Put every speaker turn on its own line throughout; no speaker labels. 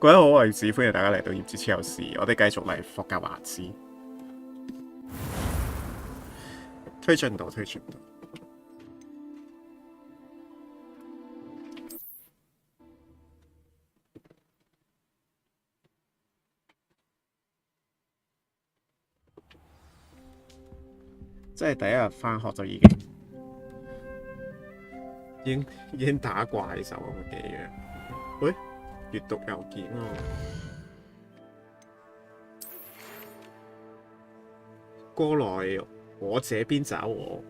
各位好，我係子，歡迎大家嚟到業之超有事，我哋繼續嚟霍格華茲。推進到。即係第一日返學就已經打怪獸咁嘅樣。喂，閱讀郵件喎。過來我這邊找我，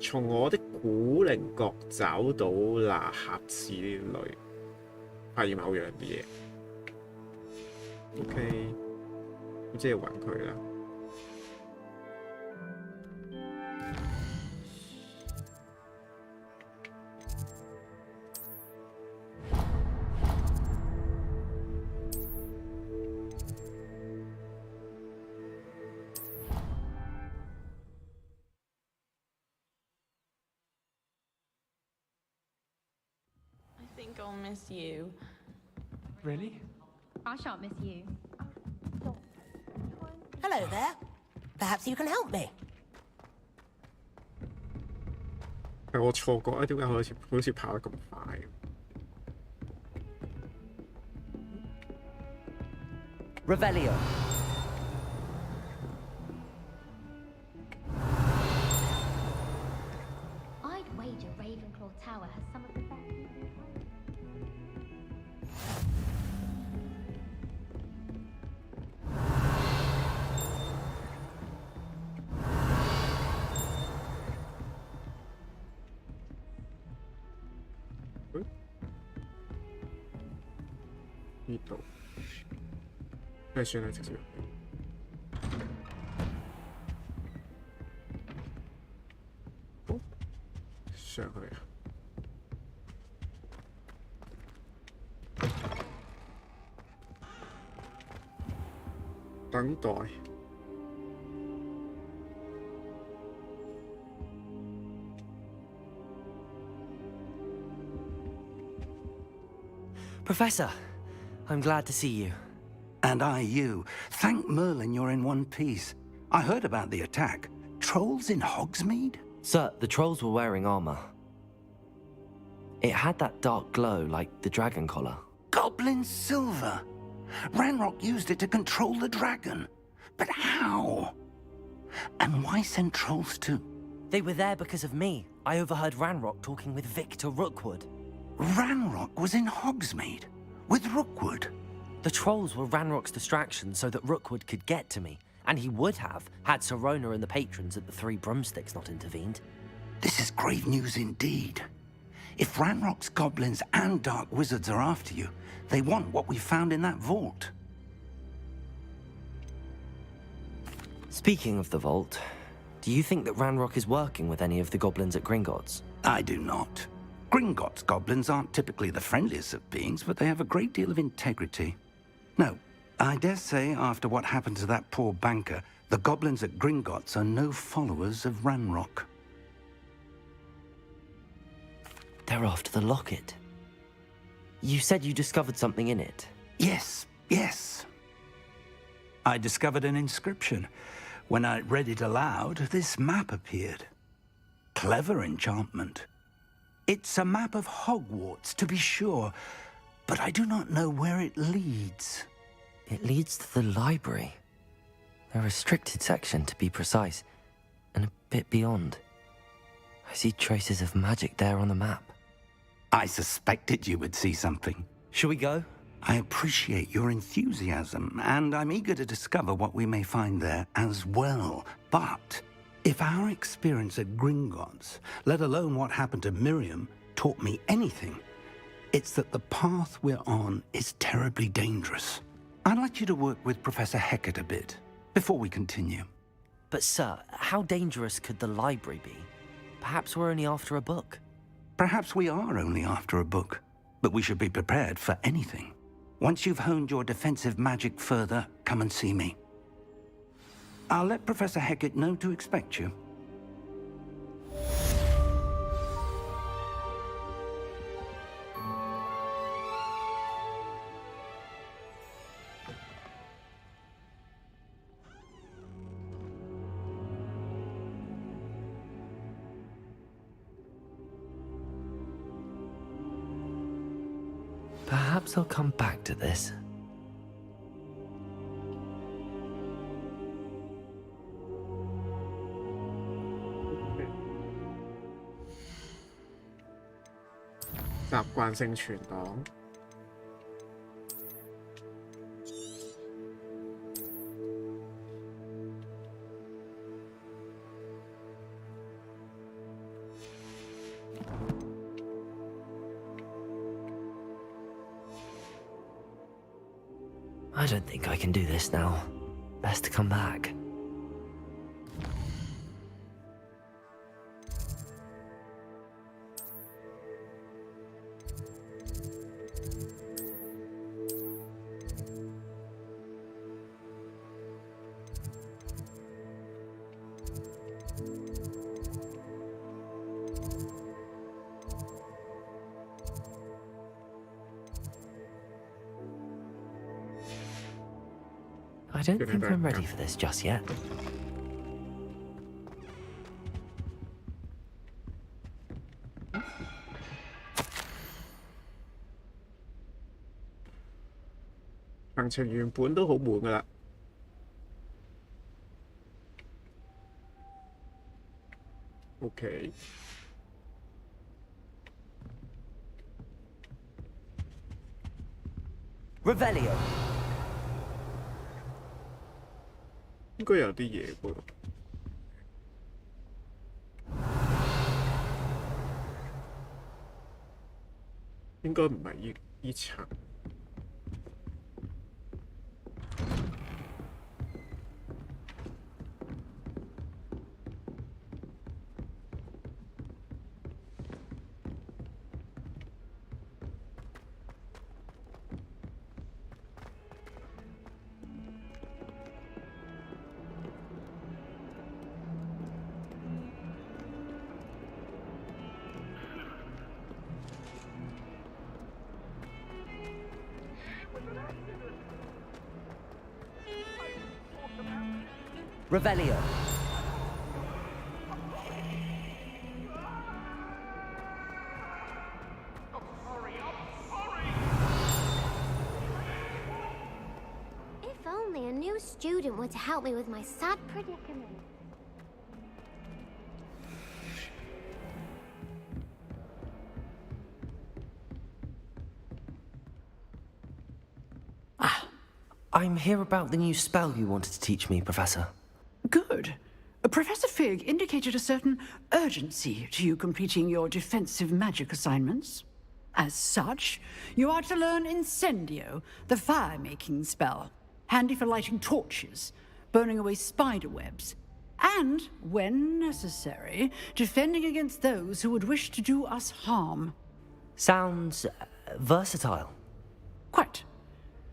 從我的古靈閣找到那盒子裏，發現某樣嘢。OK， 咁即係揾佢啦。
I'll miss you.
Really?
I shan't miss you.
Hello there. Perhaps you can help me.
係我錯覺啊！點解好似跑得咁快
？Revelio.
I'd wager Ravenclaw Tower has some of the best.
呢度，算啦，直接。哦，上去啊！等待。
Professor, I'm glad to see you.
And I you. Thank Merlin you're in one piece. I heard about the attack. Trolls in Hogsmeade?
Sir, the trolls were wearing armor. It had that dark glow like the dragon collar.
Goblin silver! Ranrock used it to control the dragon. But how? And why send trolls too?
They were there because of me. I overheard Ranrock talking with Victor Rookwood.
Ranrock was in Hogsmeade? With Rookwood?
The trolls were Ranrock's distraction so that Rookwood could get to me. And he would have, had Sirona and the patrons at the Three Broomsticks not intervened.
This is grave news indeed. If Ranrock's goblins and dark wizards are after you, they want what we found in that vault.
Speaking of the vault, do you think that Ranrock is working with any of the goblins at Gringotts?
I do not. Gringotts goblins aren't typically the friendliest of beings, but they have a great deal of integrity. No, I dare say after what happened to that poor banker, the goblins at Gringotts are no followers of Ranrock.
They're after the locket. You said you discovered something in it.
Yes. I discovered an inscription. When I read it aloud, this map appeared. Clever enchantment. It's a map of Hogwarts, to be sure, but I do not know where it leads.
It leads to the library. A restricted section, to be precise, and a bit beyond. I see traces of magic there on the map.
I suspected you would see something.
Shall we go?
I appreciate your enthusiasm, and I'm eager to discover what we may find there as well. But if our experience at Gringotts, let alone what happened to Miriam, taught me anything, it's that the path we're on is terribly dangerous. I'd like you to work with Professor Hecat a bit before we continue.
But sir, how dangerous could the library be? Perhaps we're only after a book.
Perhaps we are only after a book, but we should be prepared for anything. Once you've honed your defensive magic further, come and see me. I'll let Professor Hecat know to expect you.
Perhaps I'll come back to this.
習慣性存檔。
I don't think I can do this now. Best to come back. I don't think I'm ready for this just yet.
行程原本都好悶㗎喇。OK。
Revelio.
應該有啲嘢噃。應該唔係呢層。
Revelio.
If only a new student were to help me with my sad predicament.
I'm here about the new spell you wanted to teach me, Professor.
Good. Professor Fig indicated a certain urgency to you completing your defensive magic assignments. As such, you are to learn Incendio, the fire-making spell, handy for lighting torches, burning away spider webs, and, when necessary, defending against those who would wish to do us harm.
Sounds versatile.
Quite.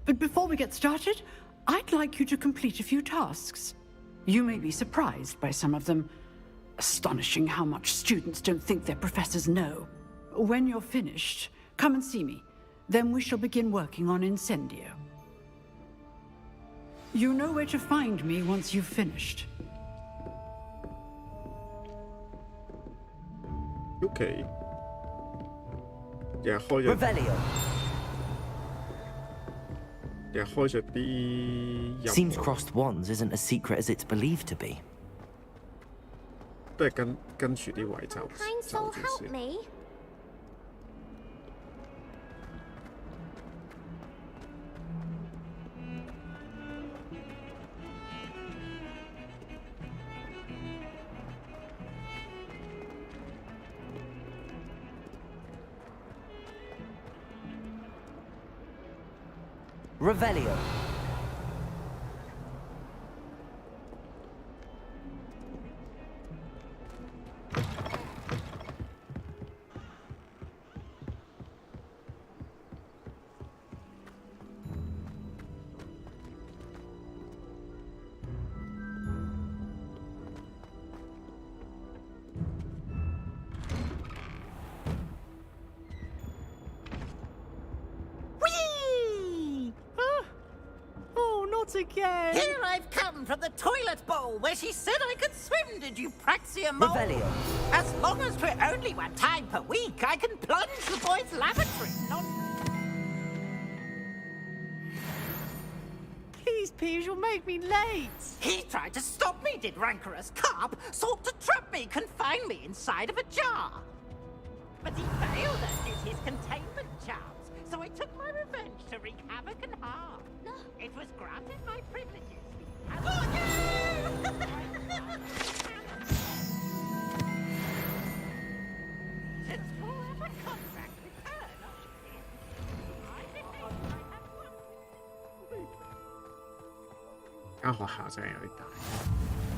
But before we get started, I'd like you to complete a few tasks. You may be surprised by some of them. Astonishing how much students don't think their professors know. When you're finished, come and see me. Then we shall begin working on Incendio. You know where to find me once you've finished.
OK。又開咗。
Revelio.
又開咗啲。
Seems crossed wands isn't as secret as it's believed to be.
都係跟住啲位走
Kind
走
soul
住
help
先。
me.
Revelio.
Again. Here I've come from the toilet bowl where she said I could swim, did you praxia mole?
Revelio.
As long as we're only one time per week, I can plunge the boys' lavatory. Not...
peeves will make me late.
He tried to stop me, did rancorous carp. Sought to trap me, confine me inside of a jar. But he failed at his containment charms, so I took my revenge to wreak havoc and harm. It was granted my privileges. Since forever contract with her, not with him, I behave I have won.
間學校真係有啲大。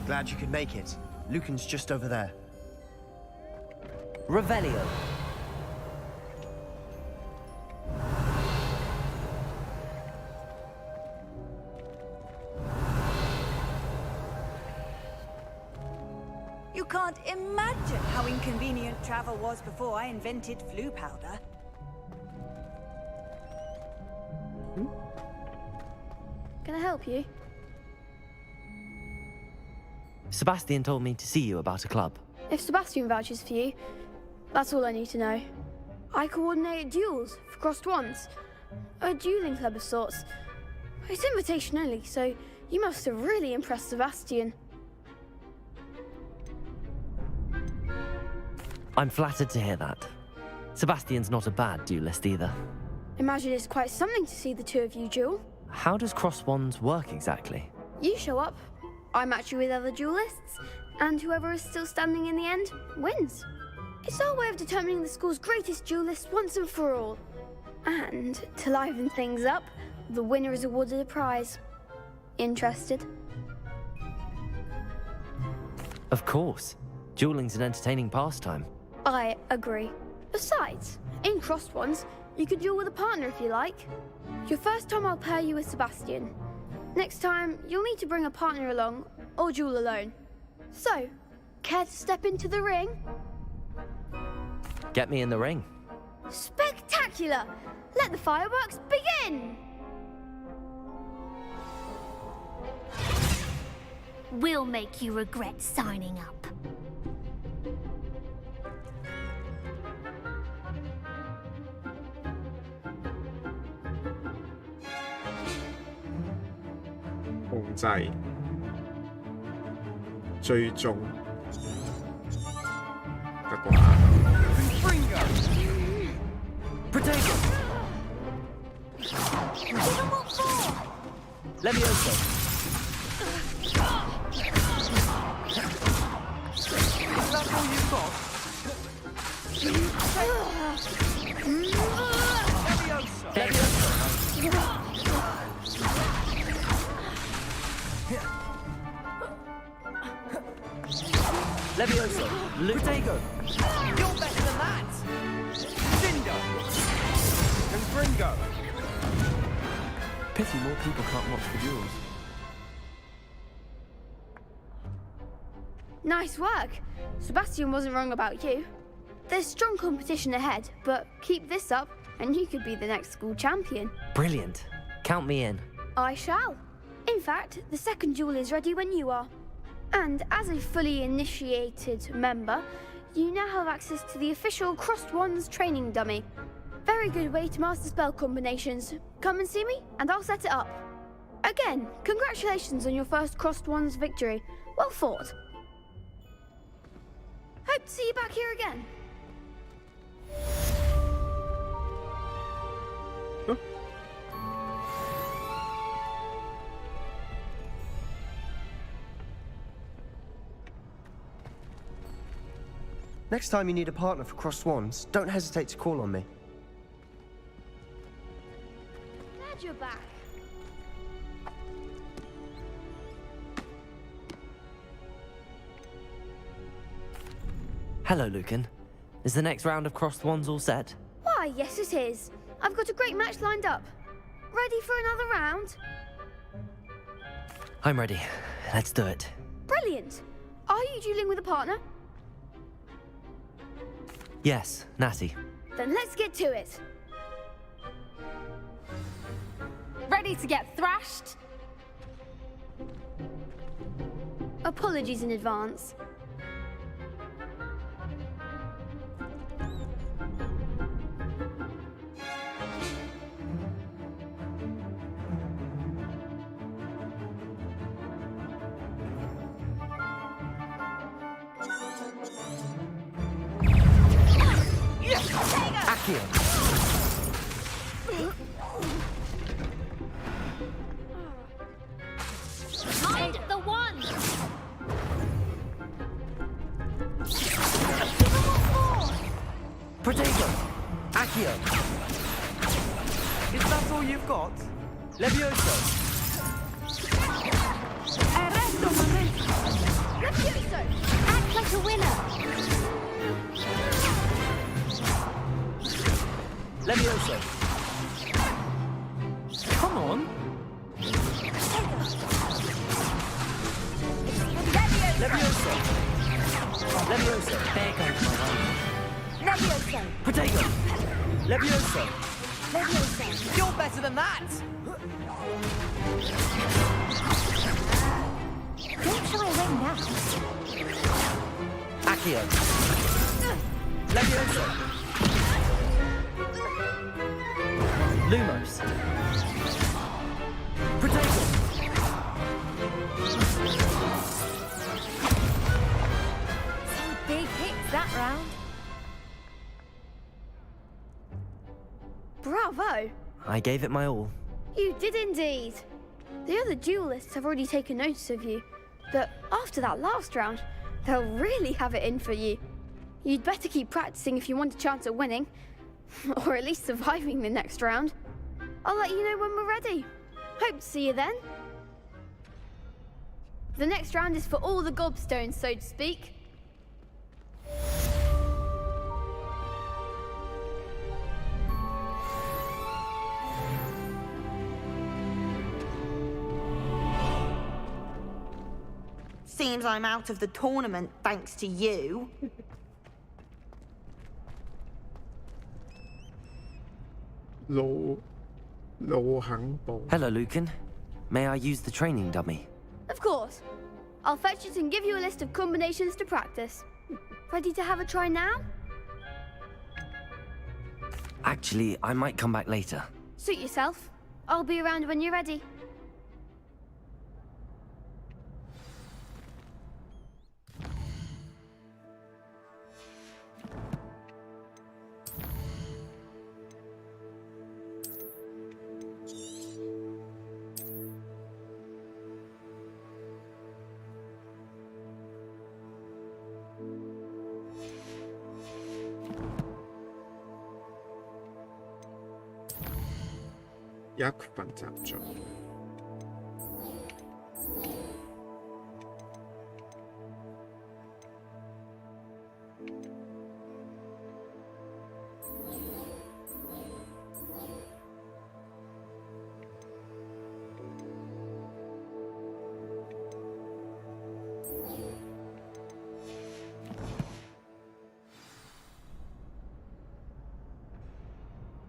Glad you could make it. Lucan's just over there.
Revelio.
You can't imagine how inconvenient travel was before I invented flu powder.
Can I help you?
Sebastian told me to see you about a club.
If Sebastian vouches for you, that's all I need to know. I coordinate duels for crossed wands. A dueling club of sorts. It's invitation only, so you must have really impressed Sebastian.
I'm flattered to hear that. Sebastian's not a bad duelist either.
Imagine it's quite something to see the two of you duel.
How does cross wands work exactly?
You show up, I match you with other duelists, and whoever is still standing in the end wins. It's our way of determining the school's greatest duelist once and for all. And to liven things up, the winner is awarded a prize. Interested?
Of course. Dueling's an entertaining pastime.
I agree. Besides, in crossed ones, you can duel with a partner if you like. Your first time I'll pair you with Sebastian. Next time, you'll need to bring a partner along, or duel alone. So, care to step into the ring?
Get me in the ring.
Spectacular! Let the fireworks begin!
We'll make you regret signing up.
控制、追蹤得啩？
Protego! Levioso!
Is that all you've got?
Levioso!
Protego! You're better than that! Cinder! And Gringo! Pity more people can't watch the duels.
Nice work. Sebastian wasn't wrong about you. There's strong competition ahead, but keep this up and you could be the next school champion.
Brilliant. Count me in.
I shall. In fact, the second duel is ready when you are. And as a fully initiated member, you now have access to the official Crossed Wands training dummy. Very good way to master spell combinations. Come and see me, and I'll set it up. Again, congratulations on your first Crossed Wands victory. Well fought. Hope to see you back here again.
Next time you need a partner for Crossed Wands, don't hesitate to call on me.
Glad you're back.
Hello, Lucan. Is the next round of Crossed Wands all set?
Why, yes it is. I've got a great match lined up. Ready for another round?
I'm ready. Let's do it.
Brilliant. Are you dueling with a partner?
Yes, Natty.
Then let's get to it.
Ready to get thrashed?
Apologies in advance.
Accio.
Mind the one!
Protego. Accio.
Is that all you've got? Levioso.
Arresto momento.
Levioso!
Act like a winner!
Levioso. Come on. Levioso. Levioso.
There goes my one.
Levioso!
Protego.
Levioso.
Levioso!
You're better than that.
Don't try away now.
Accio.
Levioso.
Lumos. Protego.
Some big hits that round.
Bravo!
I gave it my all.
You did indeed. The other duelists have already taken notice of you, but after that last round, they'll really have it in for you. You'd better keep practicing if you want a chance at winning, or at least surviving the next round. I'll let you know when we're ready. Hope to see you then. The next round is for all the gobstones, so to speak.
Seems I'm out of the tournament thanks to you.
Hello,
Lucan. May I use the training dummy?
Of course. I'll fetch it and give you a list of combinations to practice. Ready to have a try now?
Actually, I might come back later.
Suit yourself. I'll be around when you're ready.
Yak 份集進。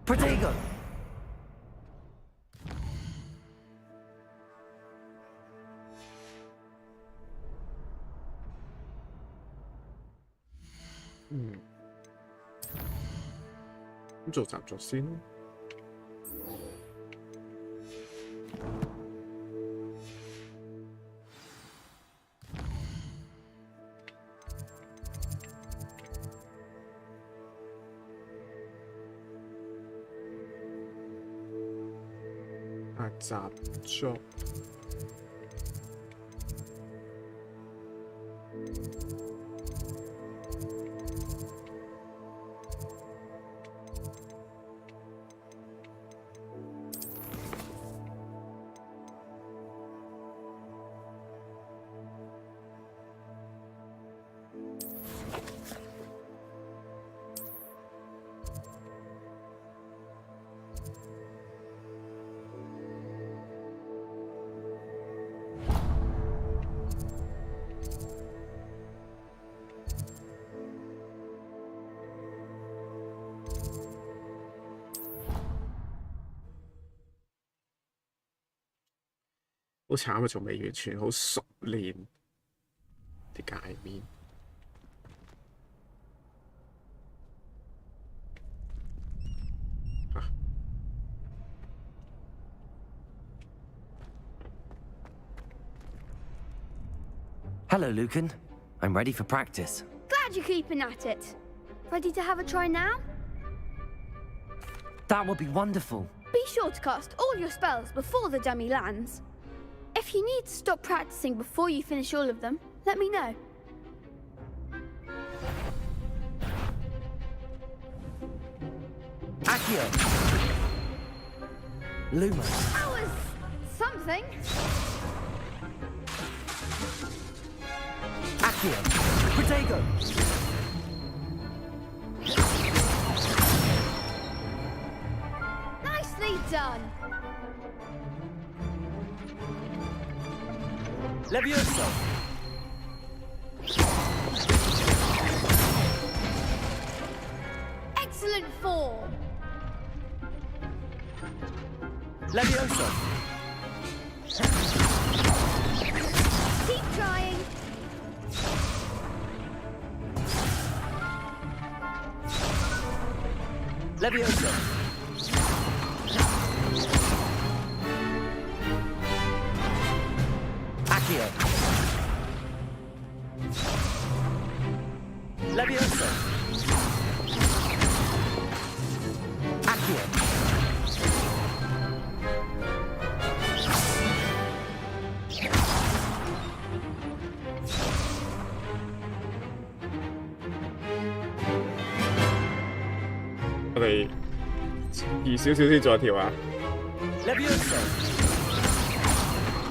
Protego.
咁做習作先。習作。好慘啊！仲未完全好熟練啲界面。
Hello, Lucan. I'm ready for practice.
Glad you're keeping at it. Ready to have a try now?
That would be wonderful.
Be sure to cast all your spells before the dummy lands. If you need to stop practicing before you finish all of them, let me know.
Accio. Lumos.
That was something.
Accio. Protego.
Nicely done.
Levioso.
Excellent form.
Levioso.
Keep trying.
Levioso. Accio. Levioso. Accio.
我哋遲少少先再跳啊！
Levioso.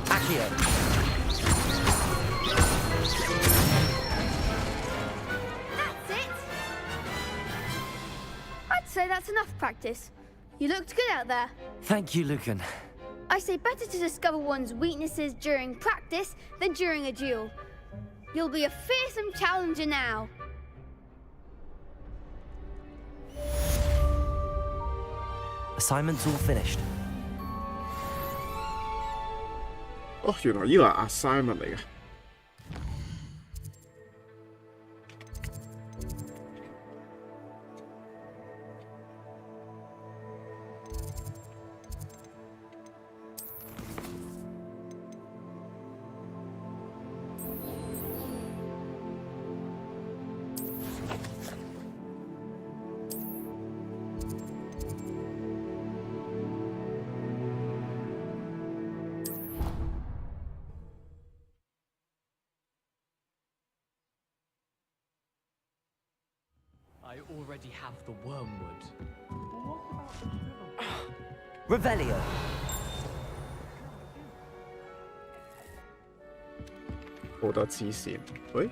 Accio.
That's it. I'd say that's enough practice. You looked good out there.
Thank you, Lucan.
I say better to discover one's weaknesses during practice than during a duel. You'll be a fearsome challenger now.
Assignment's all finished.
哦，原來呢個係 assignment 嚟嘅。
I already have the wormwood. Revelio.
好多黐線，喂？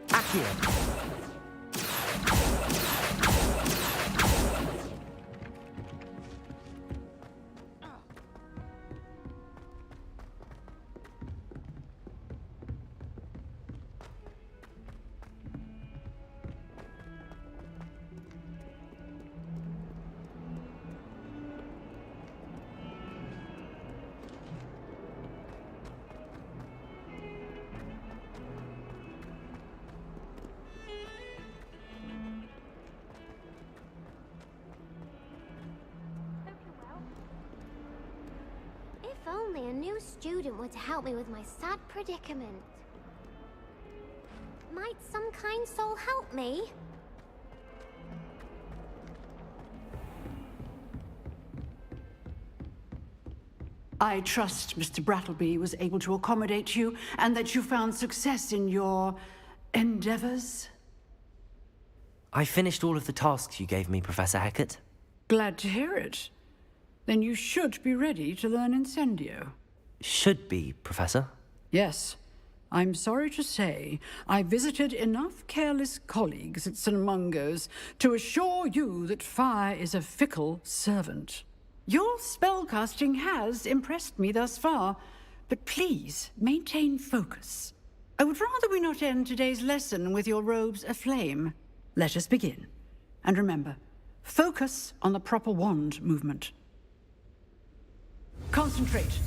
Accio.
If only a new student were to help me with my sad predicament. Might some kind soul help me?
I trust Mr. Brattleby was able to accommodate you and that you found success in your endeavors.
I finished all of the tasks you gave me, Professor Hecat.
Glad to hear it. Then you should be ready to learn Incendio.
Should be, Professor.
Yes. I'm sorry to say, I visited enough careless colleagues at St. Mungo's to assure you that fire is a fickle servant. Your spellcasting has impressed me thus far, but please maintain focus. I would rather we not end today's lesson with your robes aflame. Let us begin. And remember, focus on the proper wand movement. Concentrate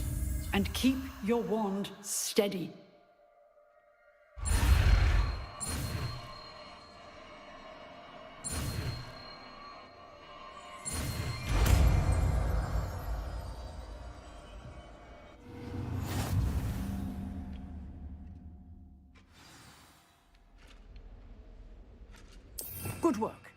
and keep your wand steady. Good work.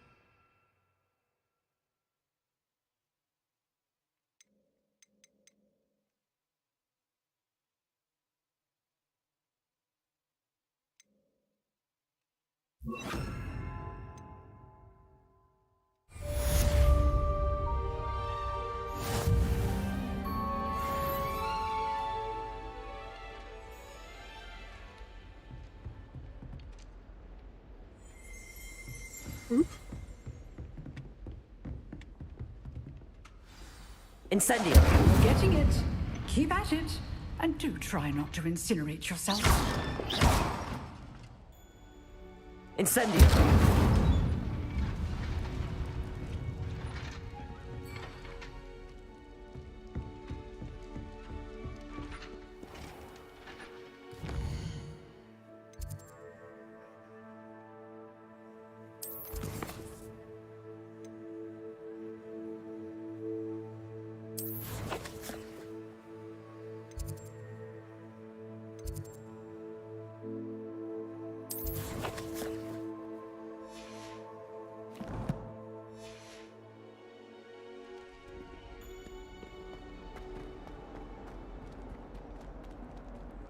Incendio!
Getting it. Keep at it. And do try not to incinerate yourself.
Incendio!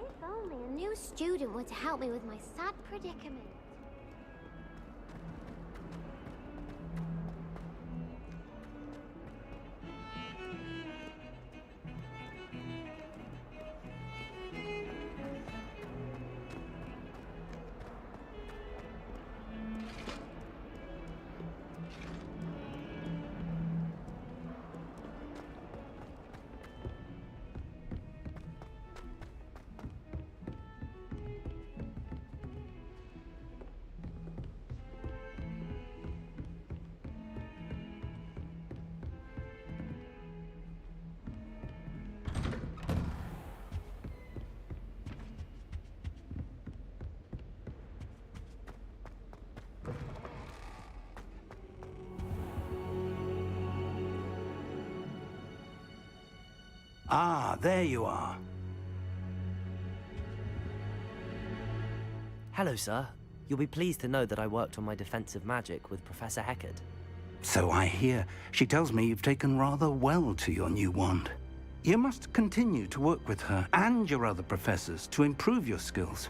If only a new student were to help me with my sad predicament.
Ah, there you are.
Hello, sir. You'll be pleased to know that I worked on my defensive magic with Professor Heckard.
So I hear. She tells me you've taken rather well to your new wand. You must continue to work with her and your other professors to improve your skills.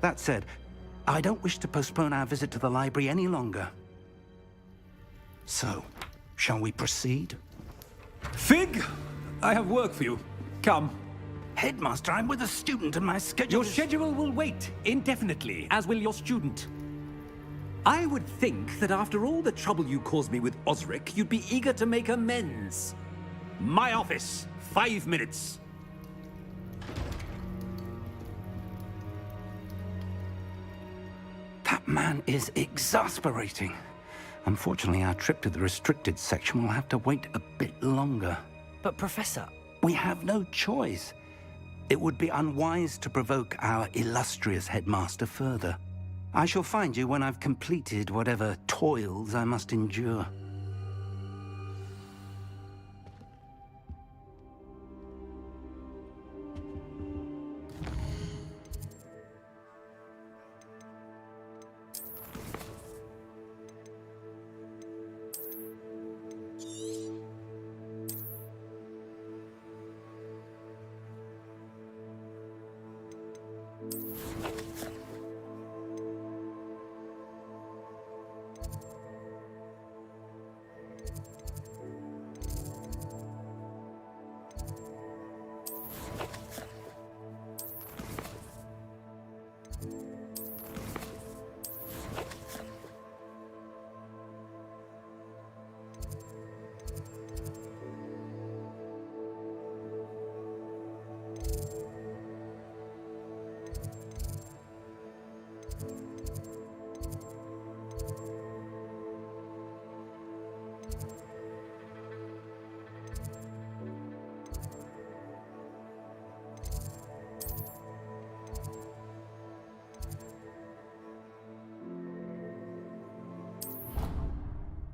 That said, I don't wish to postpone our visit to the library any longer. So, shall we proceed?
Fig! I have work for you. Come.
Headmaster, I'm with a student and my schedule
Your schedule will wait indefinitely, as will your student. I would think that after all the trouble you caused me with Osric, you'd be eager to make amends. My office. 5 minutes.
That man is exasperating. Unfortunately, our trip to the restricted section will have to wait a bit longer.
But, Professor...
We have no choice. It would be unwise to provoke our illustrious headmaster further. I shall find you when I've completed whatever toils I must endure.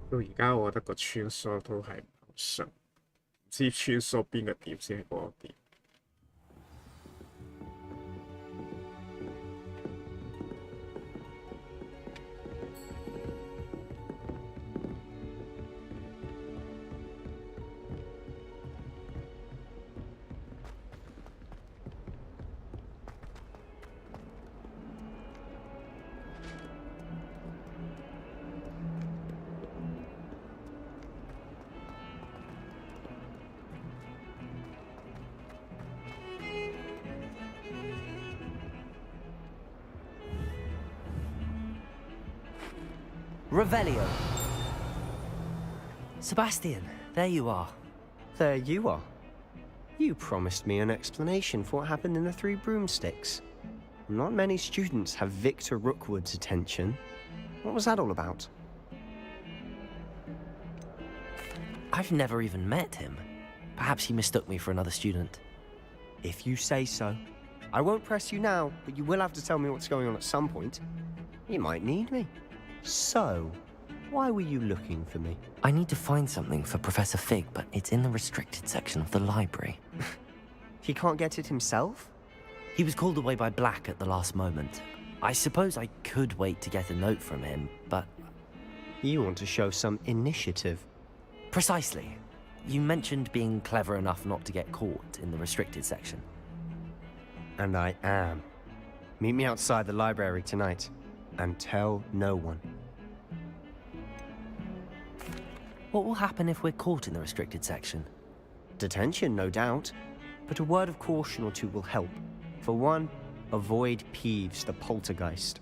到而家我覺得個穿梭都係唔好順，唔知穿梭邊個點先係嗰個點。
Revelio. Sebastian, there you are.
There you are. You promised me an explanation for what happened in the Three Broomsticks. Not many students have Victor Rookwood's attention. What was that all about?
I've never even met him. Perhaps he mistook me for another student.
If you say so. I won't press you now, but you will have to tell me what's going on at some point. You might need me. So, why were you looking for me?
I need to find something for Professor Fig, but it's in the restricted section of the library.
He can't get it himself?
He was called away by Black at the last moment. I suppose I could wait to get a note from him, but...
You want to show some initiative.
Precisely. You mentioned being clever enough not to get caught in the restricted section.
And I am. Meet me outside the library tonight, and tell no one.
What will happen if we're caught in the restricted section?
Detention, no doubt. But a word of caution or two will help. For one, avoid Peeves the poltergeist.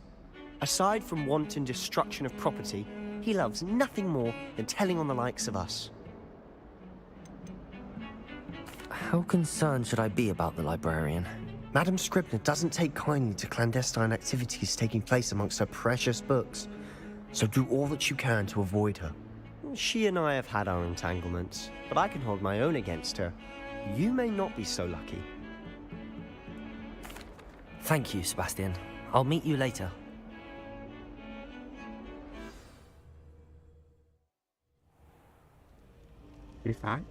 Aside from wanton destruction of property, he loves nothing more than telling on the likes of us.
How concerned should I be about the librarian?
Madam Scribner doesn't take kindly to clandestine activities taking place amongst her precious books, so do all that you can to avoid her. She and I have had our entanglements, but I can hold my own against her. You may not be so lucky.
Thank you, Sebastian. I'll meet you later.
You fine?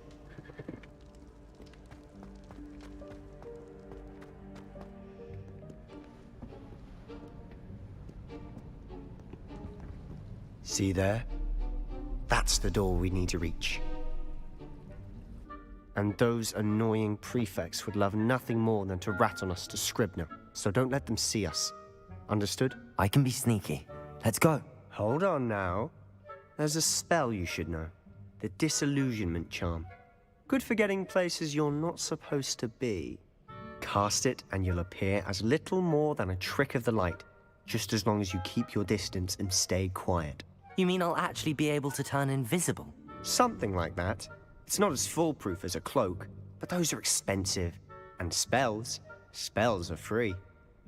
See there? That's the door we need to reach. And those annoying prefects would love nothing more than to rat on us to Scribner, so don't let them see us. Understood?
I can be sneaky. Let's go.
Hold on now. There's a spell you should know. The Disillusionment Charm. Good for getting places you're not supposed to be. Cast it and you'll appear as little more than a trick of the light, just as long as you keep your distance and stay quiet.
You mean I'll actually be able to turn invisible?
Something like that. It's not as foolproof as a cloak, but those are expensive. And spells are free.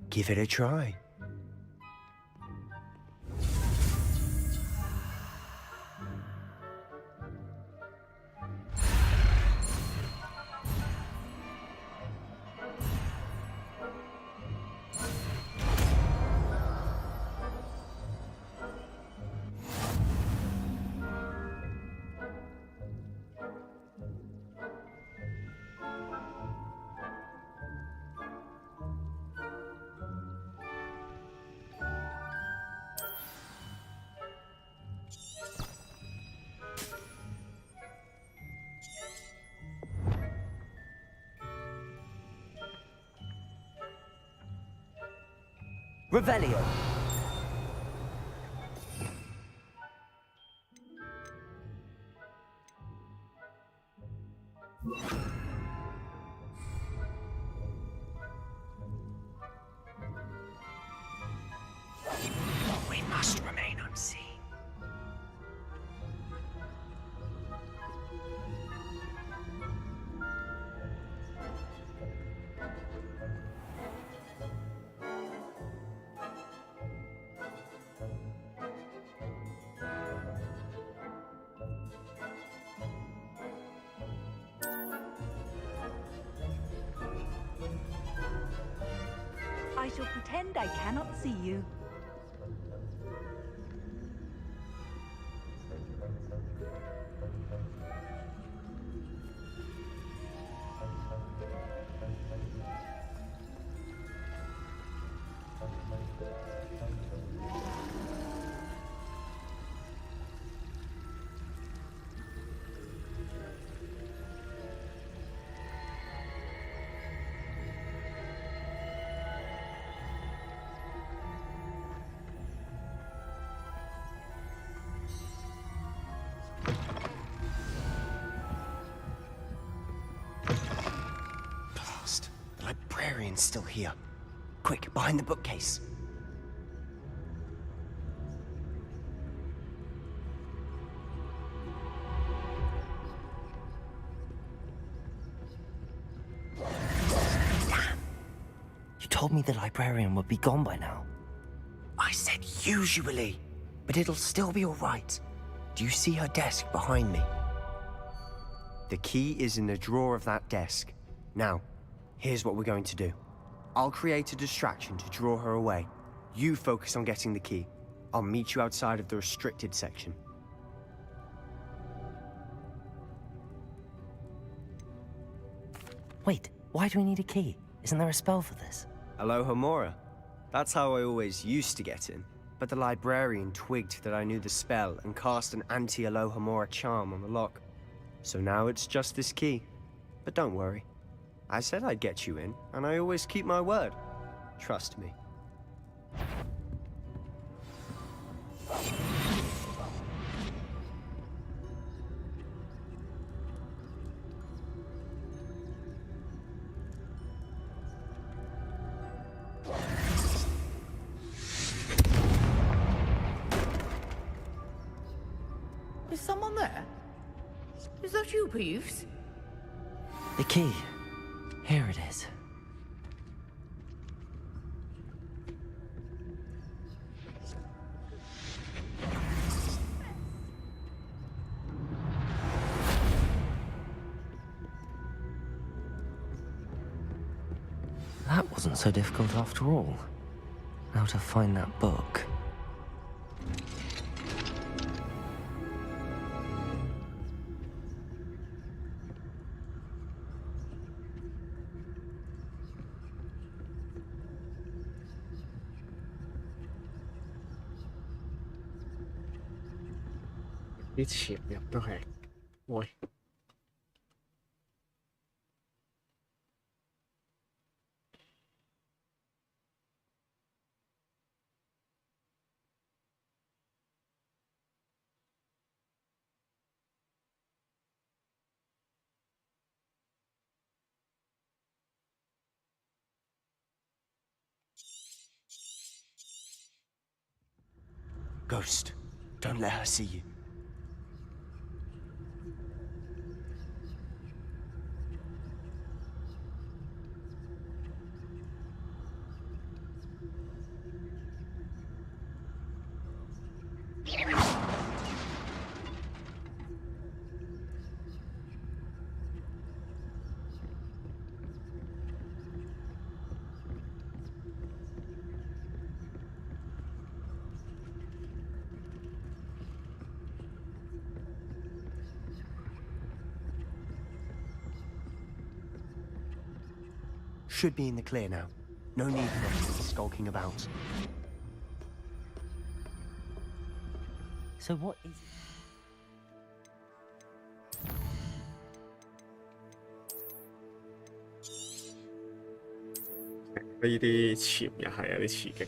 Give it a try.
Revelio.
We must remain unseen.
I shall pretend I cannot see you.
The librarian's still here. Quick, behind the bookcase.
me the librarian would be gone by now.
I said usually, but it'll still be all right. Do you see her desk behind me? The key is in the drawer of that desk. Now, here's what we're going to do. I'll create a distraction to draw her away. You focus on getting the key. I'll meet you outside of the restricted section.
Wait, why do we need a key? Isn't there a spell for this?
Alohomora. That's how I always used to get in. But the librarian twigged that I knew the spell and cast an anti-Alohomora charm on the lock. So now it's just this key. But don't worry. I said I'd get you in, and I always keep my word. Trust me.
Is someone there? Is that you, Peeves?
The key. Here it is. That wasn't so difficult after all. Now to find that book.
啲潛入都係，喂，Ghost,
don't let her see you. Should be in the clear now. No need for us to be skulking about.
So what is it?
呢啲潛又係有啲刺激。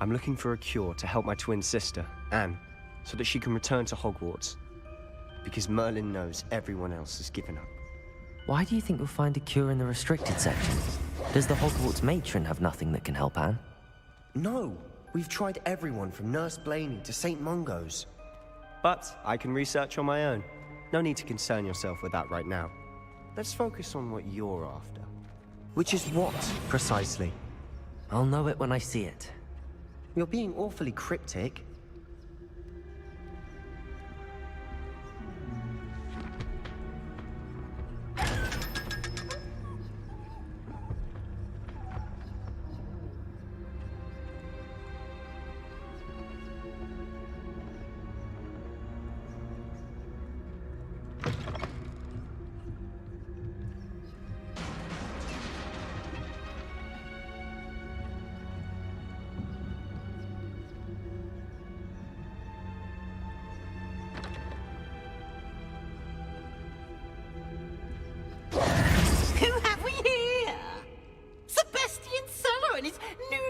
I'm looking for a cure to help my twin sister, Anne, so that she can return to Hogwarts. Because Merlin knows everyone else has given up.
Why do you think you'll find a cure in the restricted section? Does the Hogwarts matron have nothing that can help Anne?
No! We've tried everyone from Nurse Blaney to St. Mungo's. But I can research on my own. No need to concern yourself with that right now. Let's focus on what you're after. Which is what, precisely?
I'll know it when I see it.
You're being awfully cryptic.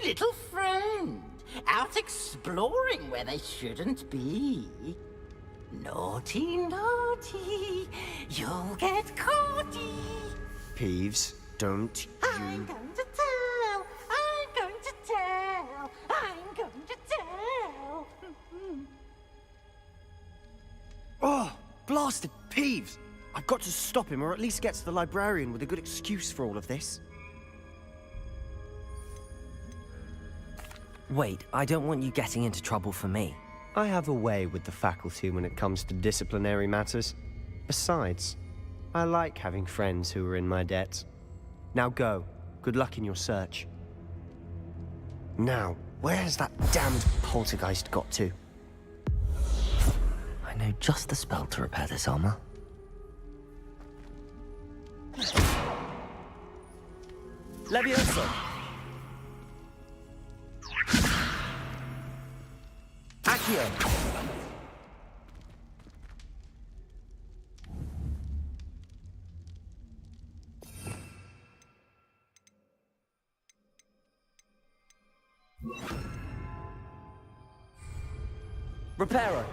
Little friend, out exploring where they shouldn't be. Naughty, naughty, you'll get caughty.
Peeves, don't you...
I'm going to tell, I'm going to tell, I'm going to tell.
Oh, blasted Peeves! I've got to stop him, or at least get to the librarian with a good excuse for all of this.
Wait, I don't want you getting into trouble for me.
I have a way with the faculty when it comes to disciplinary matters. Besides, I like having friends who are in my debt. Now go. Good luck in your search. Now, where has that damned poltergeist got to?
I know just the spell to repair this armor.
Levioso! Accio!
Reparo!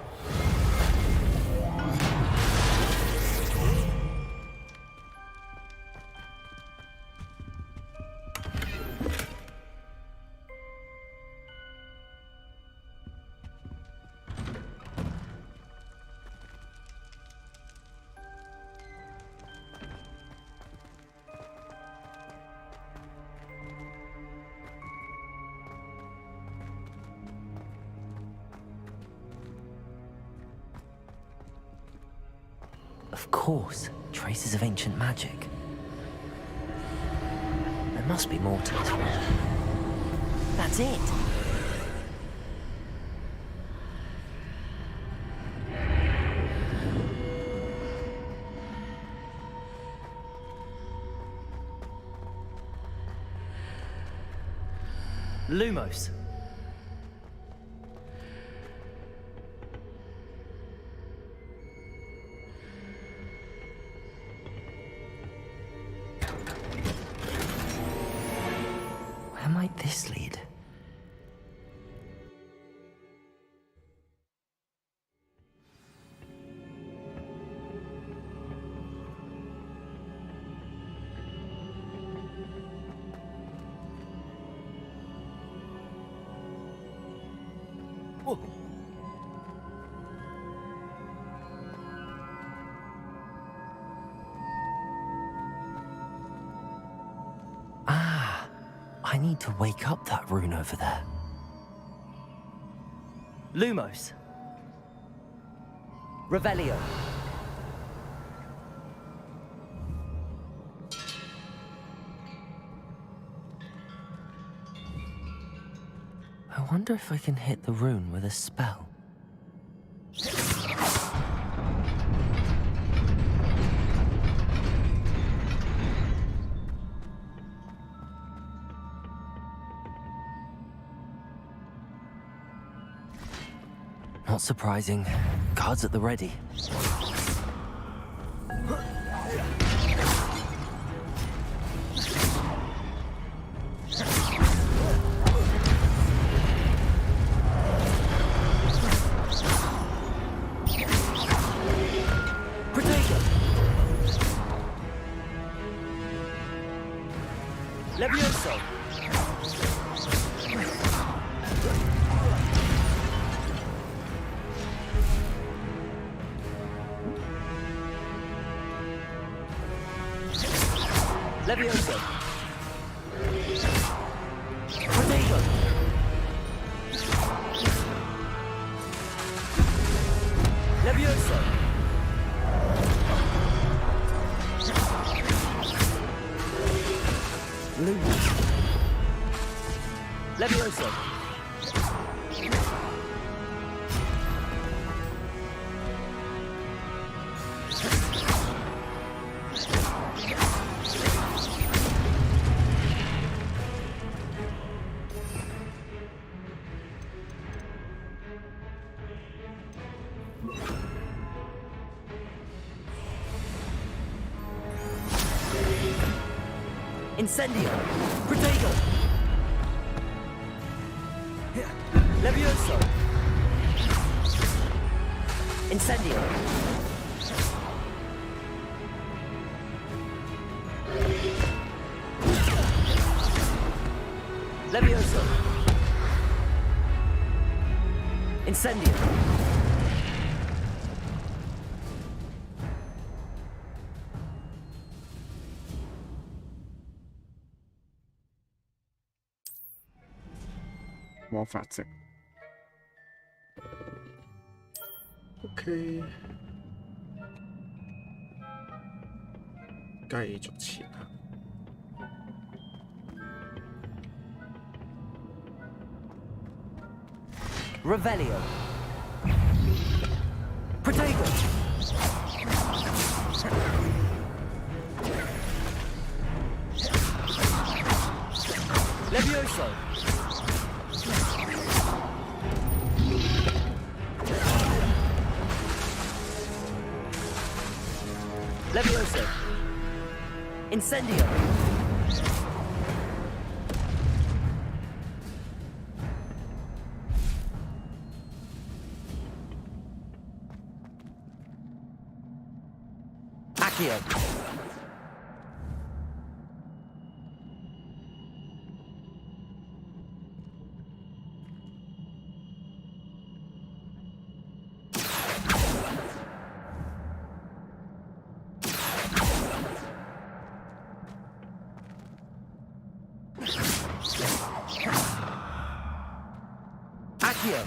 Of course, traces of ancient magic. There must be more to this one. That's it! Lumos. Where might this lead? Whoa. I need to wake up that rune over there. Lumos. Revelio. I wonder if I can hit the rune with a spell. Not surprising. Cards at the ready. Protego! Levioso! Levioso! Protego! Levioso! Lumos! Levioso! Incendio! Protego! Levioso! Incendio! Levioso! Incendio!
魔法值。OK， 繼續前行。
Revelio. Protego. Levioso. Levioso. Incendio. Accio. Accio.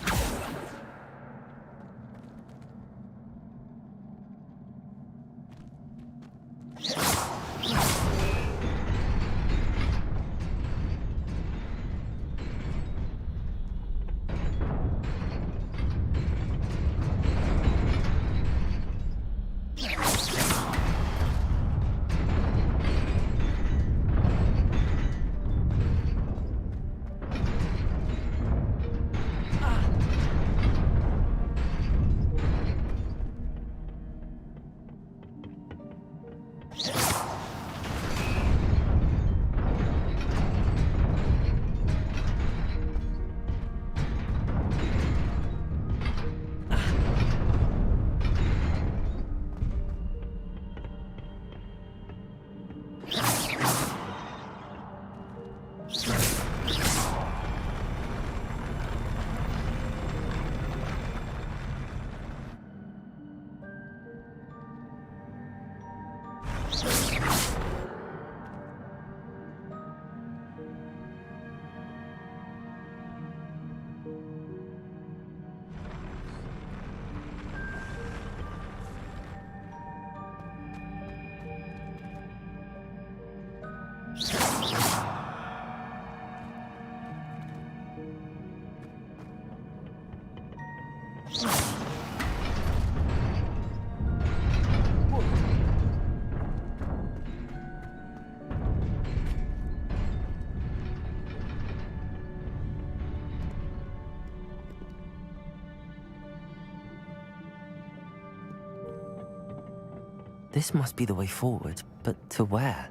This must be the way forward, but to where?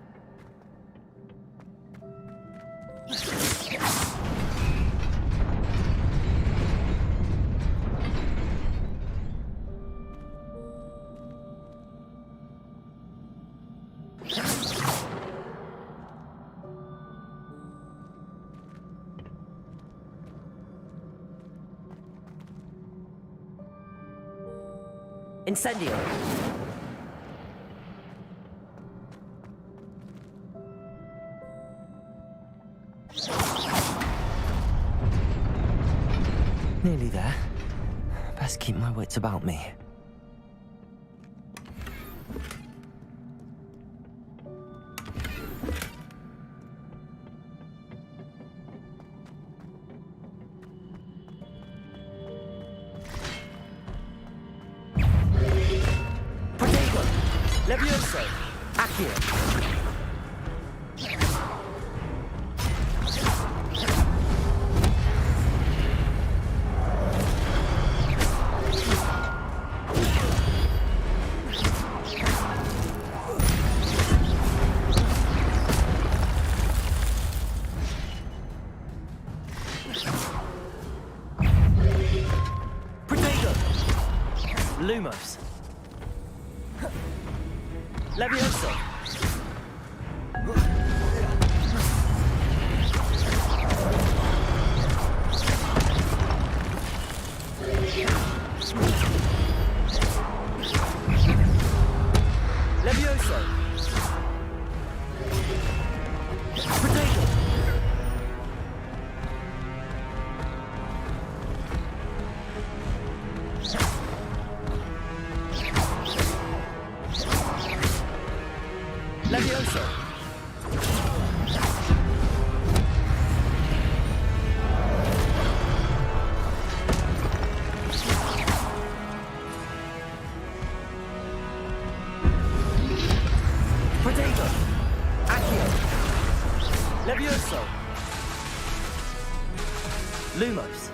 Incendio! Nearly there. Best keep my wits about me. Protego! Levioso! Accio! Lumos. Levioso. Levioso. Potato. Levioso! Lumos!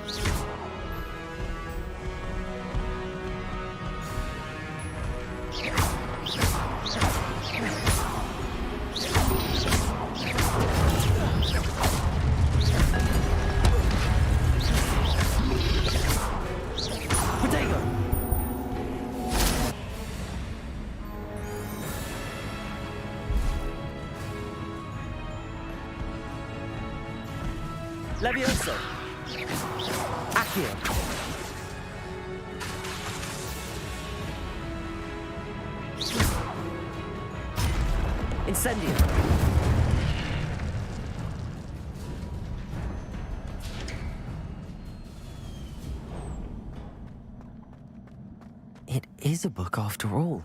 Levioso! Accio! Incendio! It is a book after all.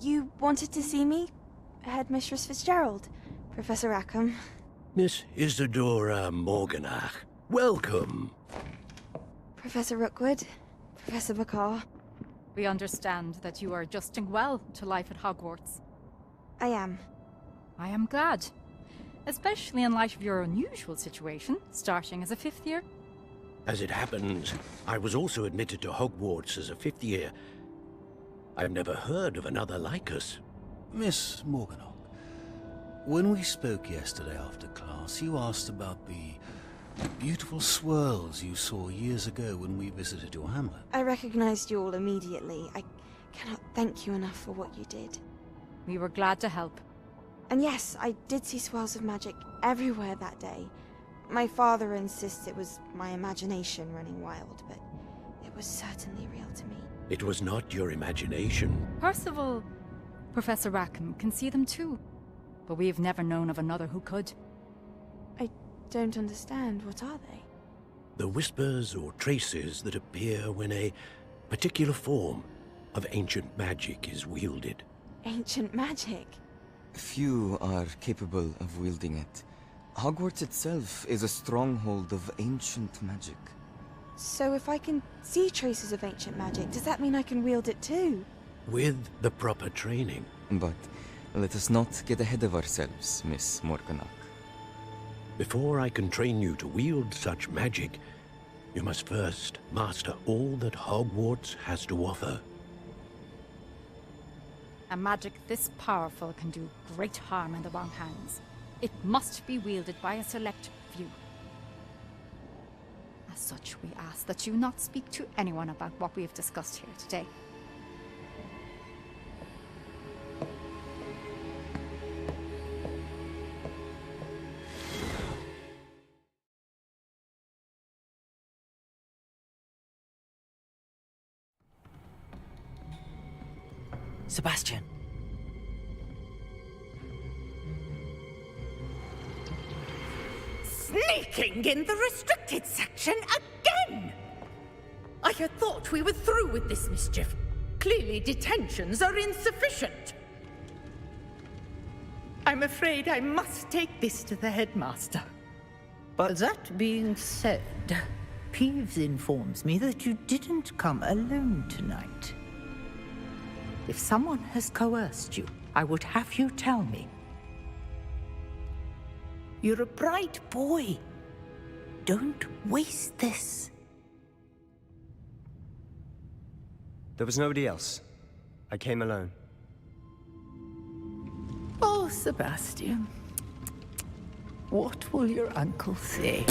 You wanted to see me? Headmistress Fitzgerald, Professor Rackham.
Miss Isadora Morganach, welcome.
Professor Rookwood, Professor Bakar.
We understand that you are adjusting well to life at Hogwarts.
I am.
I am glad. Especially in light of your unusual situation, starting as a 5th year.
As it happens, I was also admitted to Hogwarts as a 5th year. I've never heard of another like us.
Miss Morganach, when we spoke yesterday after class, you asked about the beautiful swirls you saw years ago when we visited your hamlet.
I recognized you all immediately. I cannot thank you enough for what you did.
We were glad to help.
And yes, I did see swirls of magic everywhere that day. My father insists it was my imagination running wild, but it was certainly real to me.
It was not your imagination.
Percival, Professor Rackham can see them too. But we've never known of another who could.
I don't understand. What are they?
The whispers or traces that appear when a particular form of ancient magic is wielded.
Ancient magic?
Few are capable of wielding it. Hogwarts itself is a stronghold of ancient magic.
So if I can see traces of ancient magic, does that mean I can wield it too?
With the proper training.
But let us not get ahead of ourselves, Miss Morganach.
Before I can train you to wield such magic, you must first master all that Hogwarts has to offer.
A magic this powerful can do great harm in the wrong hands. It must be wielded by a select few. As such, we ask that you not speak to anyone about what we have discussed here today.
Sebastian.
Sneaking in the restricted section again! I had thought we were through with this mischief. Clearly detentions are insufficient. I'm afraid I must take this to the headmaster.
But that being said, Peeves informs me that you didn't come alone tonight. If someone has coerced you, I would have you tell me. You're a bright boy. Don't waste this.
There was nobody else. I came alone.
Oh, Sebastian. What will your uncle say?